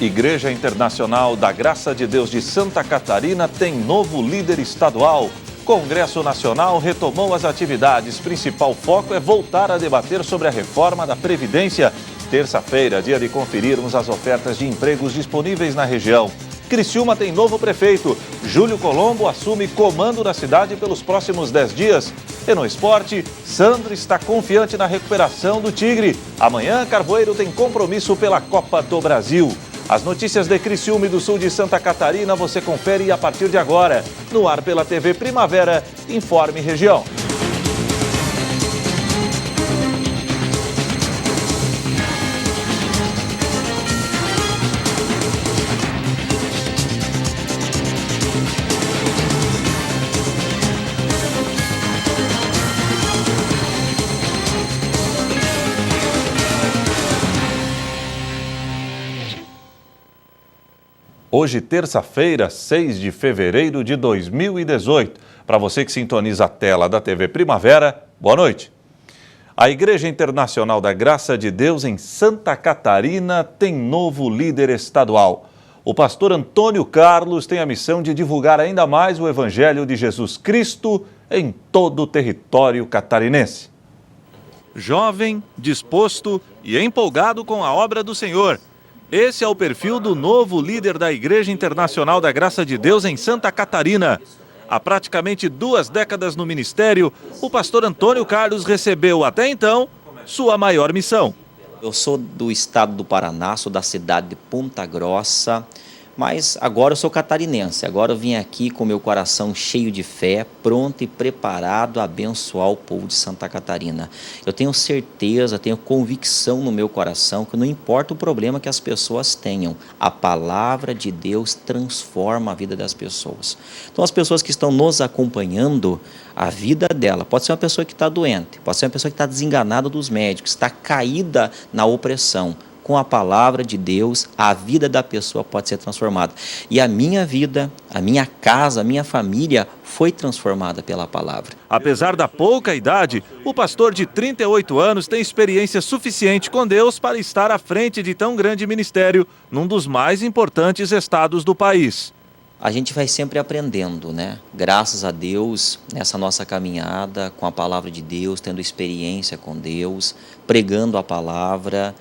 Igreja Internacional da Graça de Deus de Santa Catarina tem novo líder estadual. Congresso Nacional retomou as atividades. Principal foco é voltar a debater sobre a reforma da Previdência. Terça-feira, dia de conferirmos as ofertas de empregos disponíveis na região. Criciúma tem novo prefeito. Júlio Colombo assume comando da cidade pelos próximos 10 dias. E no esporte, Sandro está confiante na recuperação do Tigre. Amanhã, Carvoeiro tem compromisso pela Copa do Brasil. As notícias de Criciúma e do sul de Santa Catarina você confere a partir de agora. No ar pela TV Primavera, Informe Região. Hoje, terça-feira, 6 de fevereiro de 2018. Para você que sintoniza a tela da TV Primavera, boa noite. A Igreja Internacional da Graça de Deus em Santa Catarina tem novo líder estadual. O pastor Antônio Carlos tem a missão de divulgar ainda mais o Evangelho de Jesus Cristo em todo o território catarinense. Jovem, disposto e empolgado com a obra do Senhor. Esse é o perfil do novo líder da Igreja Internacional da Graça de Deus em Santa Catarina. Há praticamente 2 décadas no ministério, o pastor Antônio Carlos recebeu, até então, sua maior missão. Eu sou do estado do Paraná, sou da cidade de Ponta Grossa, mas agora eu sou catarinense. Agora eu vim aqui com meu coração cheio de fé, pronto e preparado a abençoar o povo de Santa Catarina. Eu tenho certeza, tenho convicção no meu coração que não importa o problema que as pessoas tenham, a palavra de Deus transforma a vida das pessoas. Então as pessoas que estão nos acompanhando, a vida dela, pode ser uma pessoa que está doente, pode ser uma pessoa que está desenganada dos médicos, está caída na opressão. Com a palavra de Deus, a vida da pessoa pode ser transformada. E a minha vida, a minha casa, a minha família foi transformada pela palavra. Apesar da pouca idade, o pastor de 38 anos tem experiência suficiente com Deus para estar à frente de tão grande ministério num dos mais importantes estados do país. A gente vai sempre aprendendo, né? Graças a Deus, nessa nossa caminhada com a palavra de Deus, tendo experiência com Deus, pregando a palavra,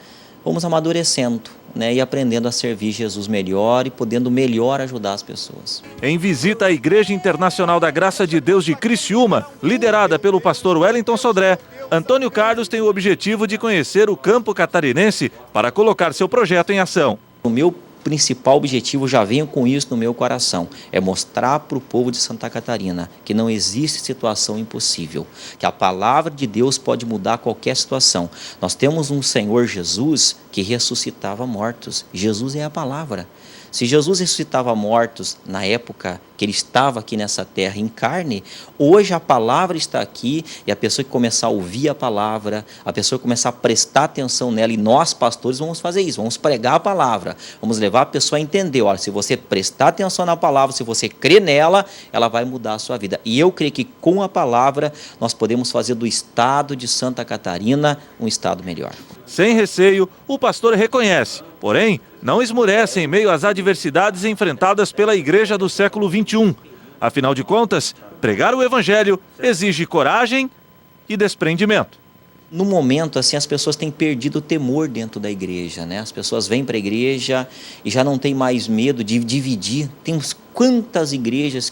vamos amadurecendo, né, e aprendendo a servir Jesus melhor e podendo melhor ajudar as pessoas. Em visita à Igreja Internacional da Graça de Deus de Criciúma, liderada pelo pastor Wellington Sodré, Antônio Carlos tem o objetivo de conhecer o campo catarinense para colocar seu projeto em ação. O meu principal objetivo, já venho com isso no meu coração, é mostrar para o povo de Santa Catarina que não existe situação impossível, que a palavra de Deus pode mudar qualquer situação. Nós temos um Senhor Jesus que ressuscitava mortos. Jesus é a palavra. Se Jesus ressuscitava mortos na época que ele estava aqui nessa terra em carne, hoje a palavra está aqui e a pessoa que começar a ouvir a palavra, a pessoa que começar a prestar atenção nela, e nós pastores vamos fazer isso, vamos pregar a palavra, vamos levar a pessoa a entender, olha, se você prestar atenção na palavra, se você crer nela, ela vai mudar a sua vida. E eu creio que com a palavra nós podemos fazer do estado de Santa Catarina um estado melhor. Sem receio, o pastor reconhece, porém, não esmurece em meio às adversidades enfrentadas pela igreja do século XXI. Afinal de contas, pregar o evangelho exige coragem e desprendimento. No momento, assim, as pessoas têm perdido o temor dentro da igreja, né? As pessoas vêm para a igreja e já não tem mais medo de dividir. Temos quantas igrejas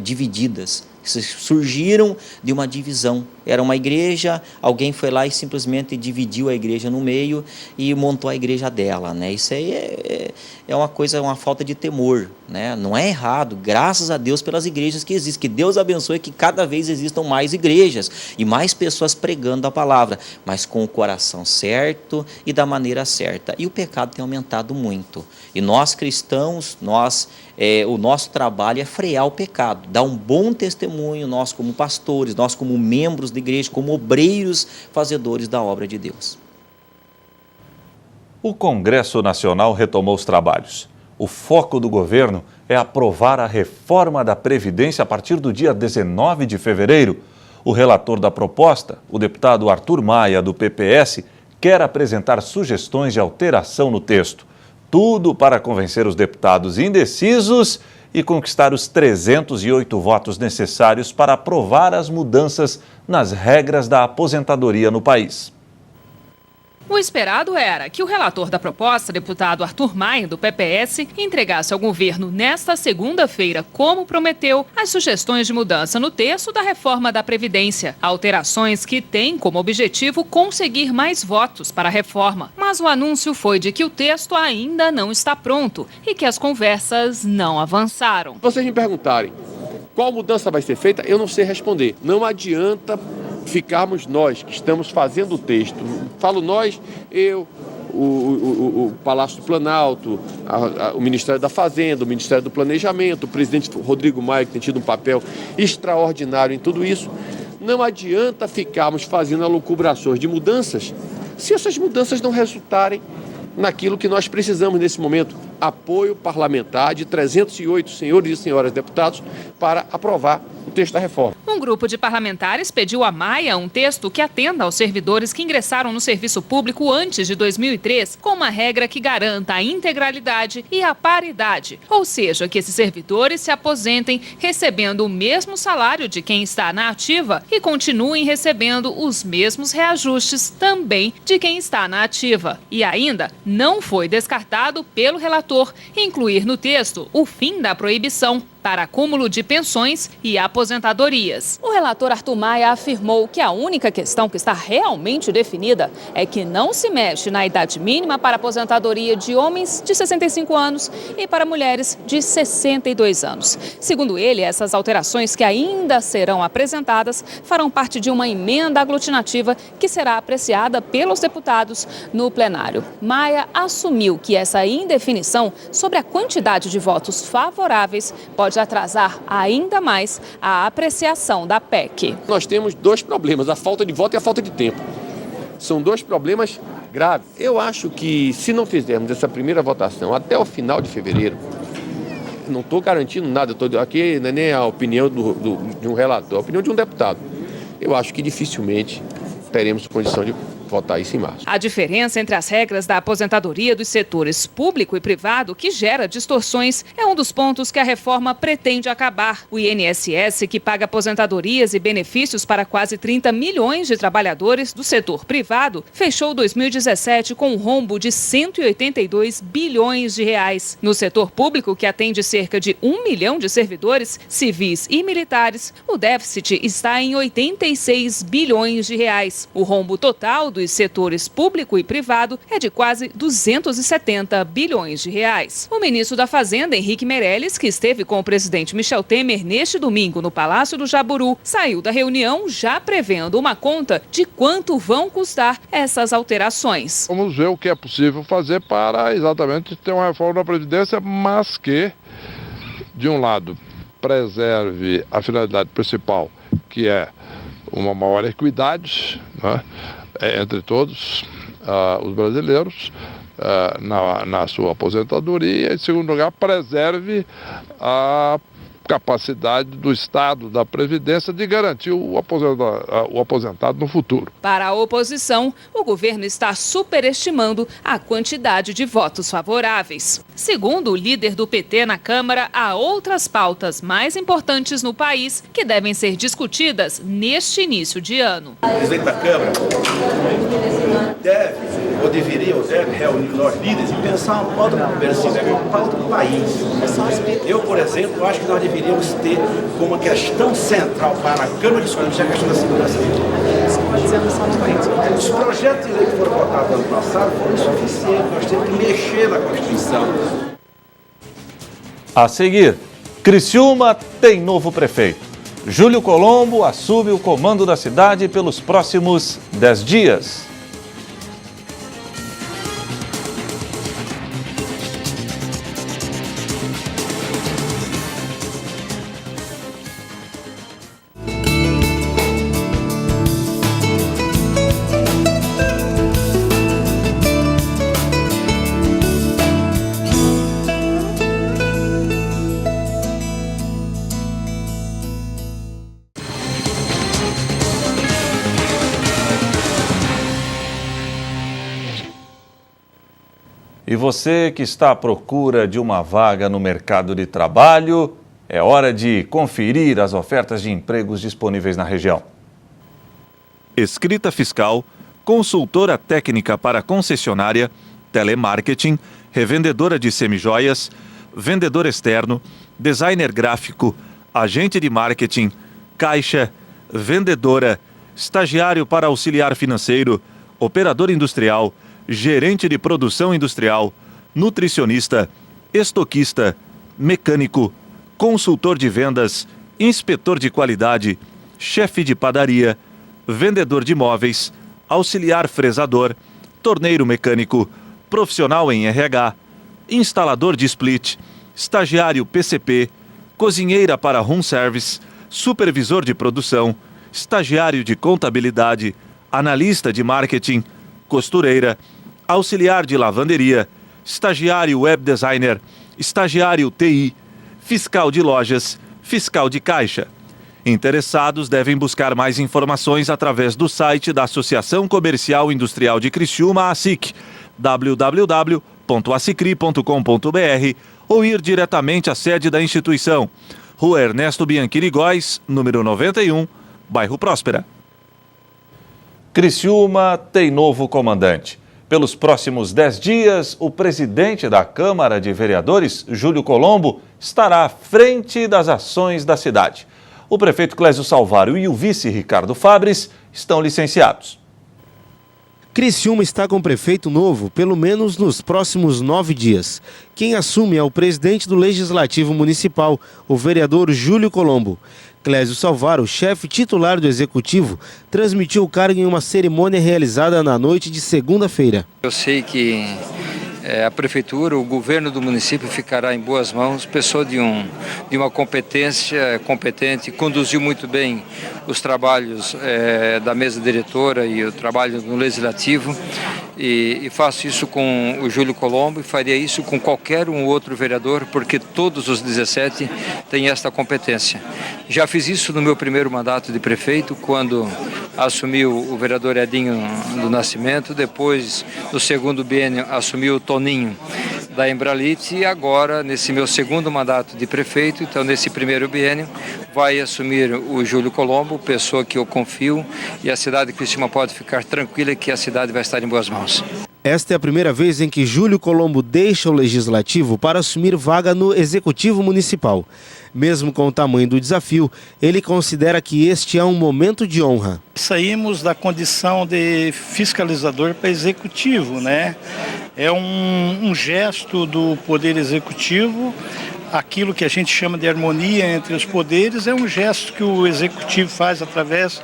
divididas, que surgiram de uma divisão. Era uma igreja, alguém foi lá e simplesmente dividiu a igreja no meio e montou a igreja dela, né? Isso aí é uma coisa, uma falta de temor, né? Não é errado, graças a Deus pelas igrejas que existem, que Deus abençoe que cada vez existam mais igrejas e mais pessoas pregando a palavra, mas com o coração certo e da maneira certa. E o pecado tem aumentado muito. E nós cristãos, o nosso trabalho é frear o pecado, dar um bom testemunho, nós como pastores, nós como membros da igreja, como obreiros fazedores da obra de Deus. O Congresso Nacional retomou os trabalhos. O foco do governo é aprovar a reforma da Previdência a partir do dia 19 de fevereiro. O relator da proposta, o deputado Arthur Maia, do PPS, quer apresentar sugestões de alteração no texto. tudo para convencer os deputados indecisos e conquistar os 308 votos necessários para aprovar as mudanças nas regras da aposentadoria no país. O esperado era que o relator da proposta, deputado Arthur Maia, do PPS, entregasse ao governo nesta segunda-feira, como prometeu, as sugestões de mudança no texto da reforma da Previdência. Alterações que têm como objetivo conseguir mais votos para a reforma. Mas o anúncio foi de que o texto ainda não está pronto e que as conversas não avançaram. Se vocês me perguntarem qual mudança vai ser feita, eu não sei responder. Não adianta ficarmos nós que estamos fazendo o texto. Falo nós, eu, o Palácio do Planalto, o Ministério da Fazenda, o Ministério do Planejamento, o presidente Rodrigo Maia, que tem tido um papel extraordinário em tudo isso. Não adianta ficarmos fazendo elucubrações de mudanças se essas mudanças não resultarem naquilo que nós precisamos nesse momento: apoio parlamentar de 308 senhores e senhoras deputados para aprovar o texto da reforma. Um grupo de parlamentares pediu a Maia um texto que atenda aos servidores que ingressaram no serviço público antes de 2003, com uma regra que garanta a integralidade e a paridade, ou seja, que esses servidores se aposentem recebendo o mesmo salário de quem está na ativa e continuem recebendo os mesmos reajustes também de quem está na ativa. E ainda não foi descartado pelo relator incluir no texto o fim da proibição para acúmulo de pensões e aposentadorias. O relator Arthur Maia afirmou que a única questão que está realmente definida é que não se mexe na idade mínima para aposentadoria de homens de 65 anos e para mulheres de 62 anos. Segundo ele, essas alterações que ainda serão apresentadas farão parte de uma emenda aglutinativa que será apreciada pelos deputados no plenário. Maia assumiu que essa indefinição sobre a quantidade de votos favoráveis pode atrasar ainda mais a apreciação da PEC. Nós temos dois problemas: a falta de voto e a falta de tempo. São dois problemas graves. Eu acho que se não fizermos essa primeira votação até o final de fevereiro, não estou garantindo nada, estou aqui não é nem a opinião de um relator, a opinião de um deputado. Eu acho que dificilmente teremos condição de votar isso em março. A diferença entre as regras da aposentadoria dos setores público e privado, que gera distorções, é um dos pontos que a reforma pretende acabar. O INSS, que paga aposentadorias e benefícios para quase 30 milhões de trabalhadores do setor privado, fechou 2017 com um rombo de 182 bilhões de reais. No setor público, que atende cerca de 1 milhão de servidores, civis e militares, o déficit está em 86 bilhões de reais. O rombo total dos setores público e privado é de quase 270 bilhões de reais. O ministro da Fazenda, Henrique Meirelles, que esteve com o presidente Michel Temer neste domingo no Palácio do Jaburu, saiu da reunião já prevendo uma conta de quanto vão custar essas alterações. Vamos ver o que é possível fazer para exatamente ter uma reforma da Previdência, mas que, de um lado, preserve a finalidade principal, que é uma maior equidade, né, entre todos os brasileiros na sua aposentadoria, e, em segundo lugar, preserve a capacidade do Estado, da Previdência, de garantir o aposentado no futuro. Para a oposição, o governo está superestimando a quantidade de votos favoráveis. Segundo o líder do PT na Câmara, há outras pautas mais importantes no país que devem ser discutidas neste início de ano. O presidente da Câmara deve reunir nós líderes e pensar uma pauta do país. Eu, por exemplo, acho que nós deveríamos ter como uma questão central para a Câmara discutir a questão da segurança. Os projetos de lei que foram votados no ano passado foram insuficientes. Nós temos que mexer na Constituição. A seguir, Criciúma tem novo prefeito. Júlio Colombo assume o comando da cidade pelos próximos 10 dias. E você que está à procura de uma vaga no mercado de trabalho, é hora de conferir as ofertas de empregos disponíveis na região. Escrita fiscal, consultora técnica para concessionária, telemarketing, revendedora de semijoias, vendedor externo, designer gráfico, agente de marketing, caixa, vendedora, estagiário para auxiliar financeiro, operador industrial, gerente de produção industrial, nutricionista, estoquista, mecânico, consultor de vendas, inspetor de qualidade, chefe de padaria, vendedor de móveis, auxiliar fresador, torneiro mecânico, profissional em RH, instalador de split, estagiário PCP, cozinheira para room service, supervisor de produção, estagiário de contabilidade, analista de marketing, costureira, auxiliar de lavanderia, estagiário web designer, estagiário TI, fiscal de lojas, fiscal de caixa. Interessados devem buscar mais informações através do site da Associação Comercial Industrial de Criciúma, ASIC, www.asicri.com.br, ou ir diretamente à sede da instituição, Rua Ernesto Bianchini Góes, número 91, bairro Próspera. Criciúma tem novo comandante. Pelos próximos 10 dias, o presidente da Câmara de Vereadores, Júlio Colombo, estará à frente das ações da cidade. O prefeito Clésio Salvário e o vice Ricardo Fabres estão licenciados. Criciúma está com prefeito novo, pelo menos nos próximos 9 dias. Quem assume é o presidente do Legislativo Municipal, o vereador Júlio Colombo. Clésio Salvário, chefe titular do Executivo, transmitiu o cargo em uma cerimônia realizada na noite de segunda-feira. Eu sei que a prefeitura, o governo do município ficará em boas mãos, pessoa de uma competência competente, conduziu muito bem os trabalhos da mesa diretora e o trabalho no legislativo, e faço isso com o Júlio Colombo e faria isso com qualquer outro vereador, porque todos os 17 têm esta competência. Já fiz isso no meu primeiro mandato de prefeito, quando assumiu o vereador Edinho do Nascimento, depois no segundo biênio assumiu o Toninho da Embralite, e agora nesse meu segundo mandato de prefeito, então nesse primeiro biênio, vai assumir o Júlio Colombo, pessoa que eu confio, e a cidade de Criciúma pode ficar tranquila que a cidade vai estar em boas mãos. Esta é a primeira vez em que Júlio Colombo deixa o Legislativo para assumir vaga no Executivo Municipal. Mesmo com o tamanho do desafio, ele considera que este é um momento de honra. Saímos da condição de fiscalizador para executivo, né? É um gesto do Poder Executivo. Aquilo que a gente chama de harmonia entre os poderes é um gesto que o Executivo faz através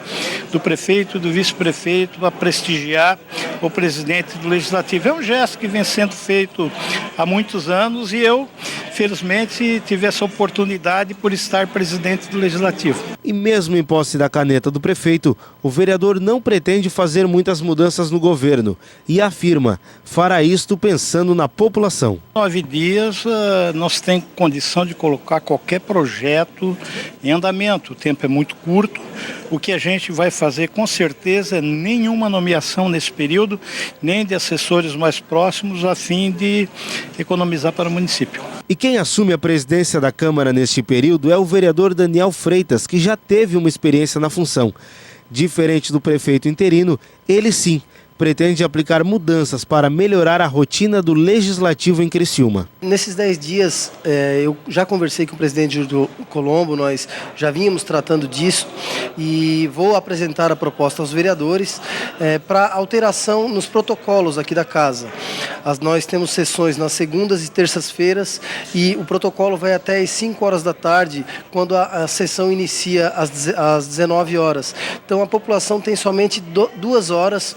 do prefeito e do vice-prefeito para prestigiar o presidente do Legislativo. É um gesto que vem sendo feito há muitos anos e eu, felizmente, tive essa oportunidade por estar presidente do Legislativo. E mesmo em posse da caneta do prefeito, o vereador não pretende fazer muitas mudanças no governo e afirma, fará isto pensando na população. 9 dias nós temos condição de colocar qualquer projeto em andamento. O tempo é muito curto. O que a gente vai fazer com certeza é nenhuma nomeação nesse período, nem de assessores mais próximos, a fim de economizar para o município. E quem assume a presidência da Câmara neste período é o vereador Daniel Freitas, que já teve uma experiência na função. Diferente do prefeito interino, ele sim pretende aplicar mudanças para melhorar a rotina do Legislativo em Criciúma. Nesses 10 dias, eu já conversei com o presidente Júlio Colombo, nós já vínhamos tratando disso e vou apresentar a proposta aos vereadores para alteração nos protocolos aqui da casa. Nós temos sessões nas segundas e terças-feiras e o protocolo vai até às 5 horas da tarde, quando a sessão inicia às 19 horas. Então a população tem somente 2 horas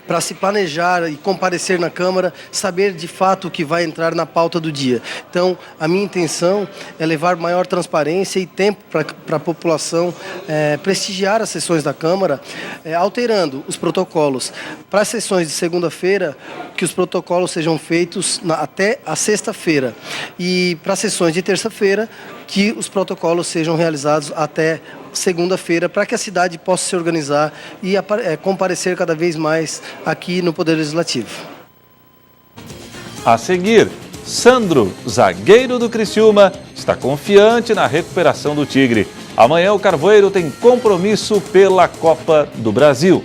para se planejar e comparecer na Câmara, saber de fato o que vai entrar na pauta do dia. Então, a minha intenção é levar maior transparência e tempo para a população prestigiar as sessões da Câmara, alterando os protocolos. Para as sessões de segunda-feira, que os protocolos sejam feitos até a sexta-feira. E para as sessões de terça-feira, que os protocolos sejam realizados até segunda-feira, para que a cidade possa se organizar e comparecer cada vez mais aqui no Poder Legislativo. A seguir, Sandro, zagueiro do Criciúma, está confiante na recuperação do Tigre. Amanhã o Carvoeiro tem compromisso pela Copa do Brasil.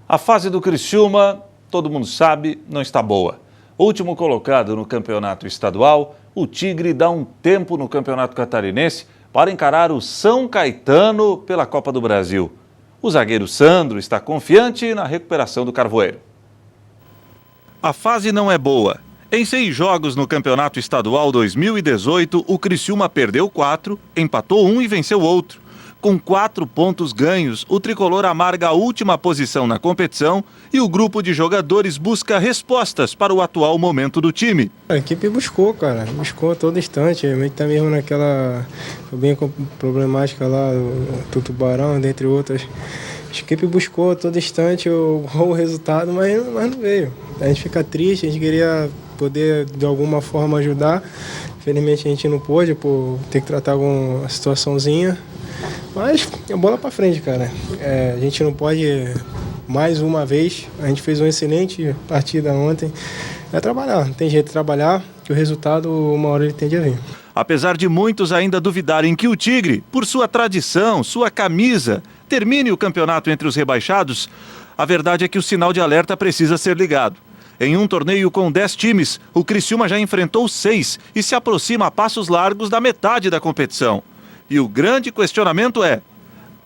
A fase do Criciúma, todo mundo sabe, não está boa. Último colocado no campeonato estadual, o Tigre dá um tempo no campeonato catarinense para encarar o São Caetano pela Copa do Brasil. O zagueiro Sandro está confiante na recuperação do Carvoeiro. A fase não é boa. Em 6 jogos no campeonato estadual 2018, o Criciúma perdeu 4, empatou 1 e venceu outro. Com 4 pontos ganhos, o tricolor amarga a última posição na competição e o grupo de jogadores busca respostas para o atual momento do time. A equipe buscou a todo instante. A gente está mesmo naquela bem problemática lá do Tubarão, dentre outras. A equipe buscou a todo instante o resultado, mas não veio. A gente fica triste, a gente queria poder de alguma forma ajudar. Infelizmente a gente não pôde, por ter que tratar alguma situaçãozinha. Mas é bola pra frente, cara. A gente não pode, mais uma vez, a gente fez uma excelente partida ontem. É trabalhar, não tem jeito de trabalhar, que o resultado, uma hora ele tende a vir. Apesar de muitos ainda duvidarem que o Tigre, por sua tradição, sua camisa, termine o campeonato entre os rebaixados, a verdade é que o sinal de alerta precisa ser ligado. Em um torneio com 10 times, o Criciúma já enfrentou 6 e se aproxima a passos largos da metade da competição. E o grande questionamento é,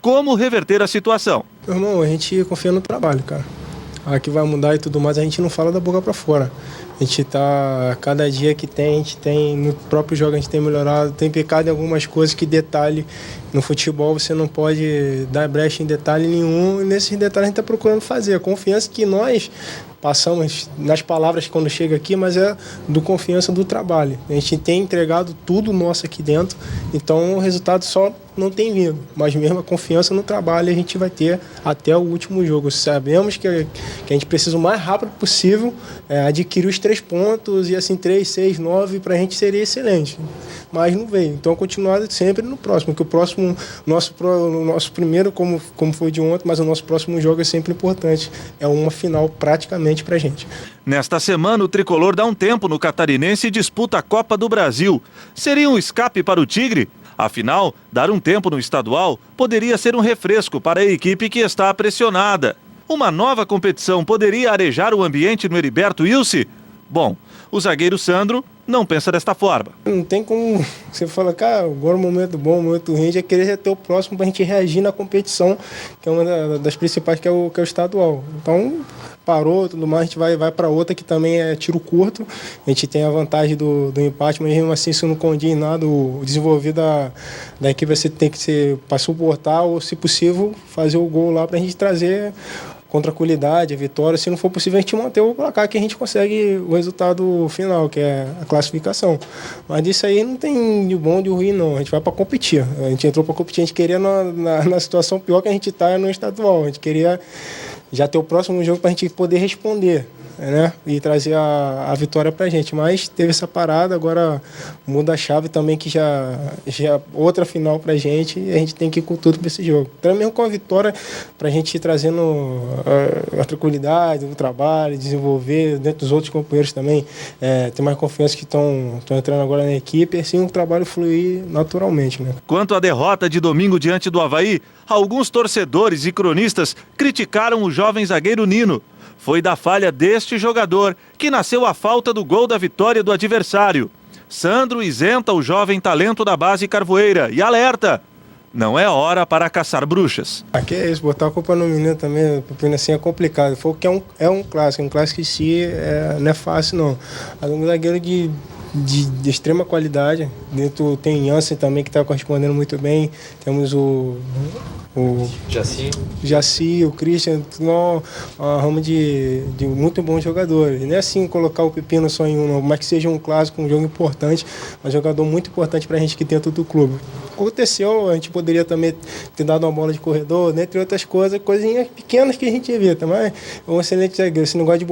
como reverter a situação? Irmão, a gente confia no trabalho, cara. A que vai mudar e tudo mais, a gente não fala da boca pra fora. A gente tá, cada dia que tem, a gente tem, no próprio jogo a gente tem melhorado, tem pecado em algumas coisas que detalhe. No futebol você não pode dar brecha em detalhe nenhum, e nesses detalhes a gente tá procurando fazer. A confiança que nós passamos nas palavras quando chega aqui, mas é do confiança do trabalho. A gente tem entregado tudo nosso aqui dentro, então o resultado só não tem vindo, mas mesmo a confiança no trabalho a gente vai ter até o último jogo. Sabemos que a gente precisa o mais rápido possível adquirir os 3 pontos e assim 3, 6, 9 para a gente seria excelente, mas não veio. Então continuar sempre no próximo, que o próximo, nosso primeiro como foi de ontem, mas o nosso próximo jogo é sempre importante, é uma final praticamente para a gente. Nesta semana o tricolor dá um tempo no Catarinense e disputa a Copa do Brasil. Seria um escape para o Tigre? Afinal, dar um tempo no estadual poderia ser um refresco para a equipe que está pressionada. Uma nova competição poderia arejar o ambiente no Heriberto Wilson? Bom, o zagueiro Sandro não pensa desta forma. Não tem como você falar, cara, agora o momento bom, o momento ruim, já querer ter o próximo para a gente reagir na competição, que é uma das principais, que é o estadual. Então, parou, tudo mais, a gente vai para outra que também é tiro curto. A gente tem a vantagem do empate, mas mesmo assim, se não condiz nada, o desenvolver da equipe você tem que ser para suportar ou, se possível, fazer o gol lá para a gente trazer contra a qualidade, a vitória. Se não for possível, a gente manter o placar que a gente consegue o resultado final, que é a classificação. Mas disso aí não tem de bom, de ruim, não. A gente vai para competir. A gente entrou para competir, a gente queria na situação pior que a gente está no estadual. A gente queria já ter o próximo jogo para a gente poder responder, né? E trazer a vitória para a gente. Mas teve essa parada, agora muda a chave também, que já outra final para a gente, e a gente tem que ir com tudo para esse jogo. Então, mesmo com a vitória, para a gente ir trazendo a tranquilidade, o trabalho, desenvolver dentro dos outros companheiros também, ter mais confiança que estão entrando agora na equipe, e assim o trabalho fluir naturalmente, né? Quanto à derrota de domingo diante do Avaí, alguns torcedores e cronistas criticaram o jovem zagueiro Nino. Foi da falha deste jogador que nasceu a falta do gol da vitória do adversário. Sandro isenta o jovem talento da base carvoeira e alerta: não é hora para caçar bruxas. Aqui é isso, botar a culpa no menino também, assim, é complicado. Foi que é um clássico em si não é fácil não. Um zagueiro de de extrema qualidade. Dentro tem Jansen também, que está correspondendo muito bem. Temos o Jaci, o Christian, uma rama de muito bons jogadores. Não é assim colocar o Pepino só em um, mas que seja um clássico, um jogo importante, um jogador muito importante para a gente que dentro do clube. Aconteceu, a gente poderia também ter dado uma bola de corredor, né, entre outras coisas, coisinhas pequenas que a gente evita, mas é um excelente zagueiro. Esse negócio de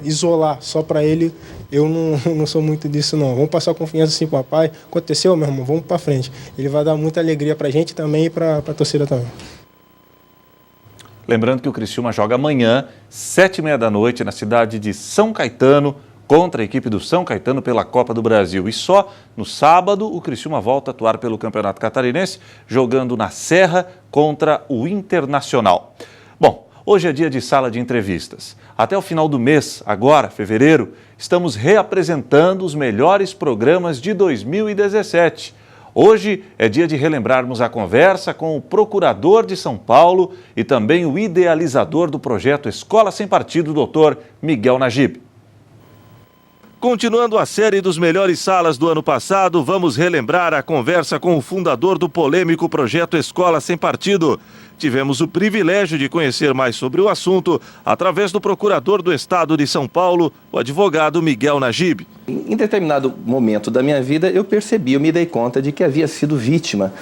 isolar só para ele, eu não sou muito disso não. Vamos passar confiança assim pro papai. Aconteceu, meu irmão, vamos para frente. Ele vai dar muita alegria pra gente também e pra torcida também. Lembrando que o Criciúma joga amanhã, 7h30 da noite, na cidade de São Caetano, contra a equipe do São Caetano pela Copa do Brasil. E só no sábado o Criciúma volta a atuar pelo Campeonato Catarinense, jogando na Serra contra o Internacional. Bom, hoje é dia de sala de entrevistas. Até o final do mês, agora, fevereiro, estamos reapresentando os melhores programas de 2017. Hoje é dia de relembrarmos a conversa com o procurador de São Paulo e também o idealizador do projeto Escola Sem Partido, Dr. Miguel Najib. Continuando a série dos melhores salas do ano passado, vamos relembrar a conversa com o fundador do polêmico projeto Escola Sem Partido. Tivemos o privilégio de conhecer mais sobre o assunto através do procurador do Estado de São Paulo, o advogado Miguel Najib. Em determinado momento da minha vida, eu me dei conta de que havia sido vítima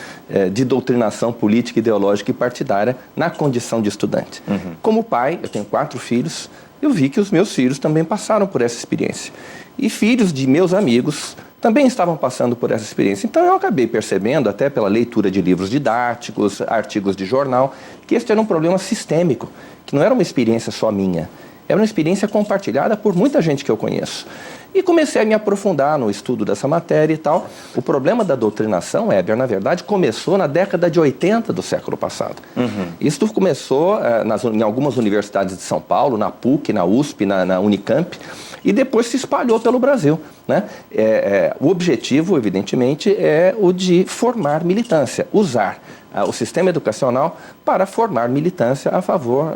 de doutrinação política, ideológica e partidária na condição de estudante. Como pai, eu tenho 4 filhos, eu vi que os meus filhos também passaram por essa experiência. E filhos de meus amigos também estavam passando por essa experiência. Então eu acabei percebendo, até pela leitura de livros didáticos, artigos de jornal, que este era um problema sistêmico, que não era uma experiência só minha, era uma experiência compartilhada por muita gente que eu conheço. E comecei a me aprofundar no estudo dessa matéria e tal. O problema da doutrinação, Heber, na verdade, começou na década de 80 do século passado. Isso começou em algumas universidades de São Paulo, na PUC, na USP, na Unicamp, e depois se espalhou pelo Brasil, né? O objetivo, evidentemente, é o de formar militância, usar o sistema educacional para formar militância a favor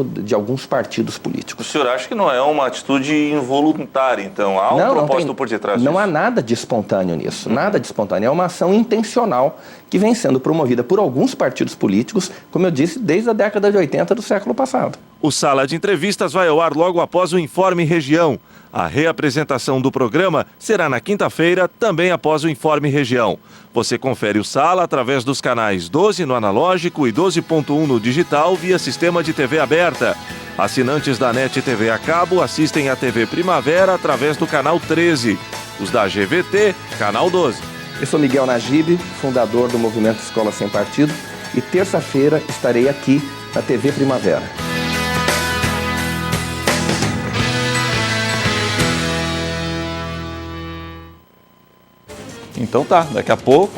de alguns partidos políticos. O senhor acha que não é uma atitude involuntária, então? Há um propósito por detrás disso? Não há nada de espontâneo nisso, nada de espontâneo. É uma ação intencional que vem sendo promovida por alguns partidos políticos, como eu disse, desde a década de 80 do século passado. O Sala de Entrevistas vai ao ar logo após o Informe Região. A reapresentação do programa será na quinta-feira, também após o Informe Região. Você confere o Sala através dos canais 12 no analógico e 12.1 no digital via sistema de TV aberta. Assinantes da NET TV a cabo assistem à TV Primavera através do canal 13. Os da GVT, canal 12. Eu sou Miguel Najib, fundador do Movimento Escola Sem Partido, e terça-feira estarei aqui na TV Primavera. Então tá, daqui a pouco,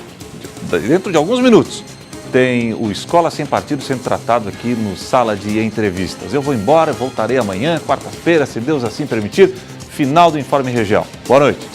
dentro de alguns minutos, tem o Escola Sem Partido sendo tratado aqui no Sala de Entrevistas. Eu vou embora, voltarei amanhã, quarta-feira, se Deus assim permitir, final do Informe Região. Boa noite.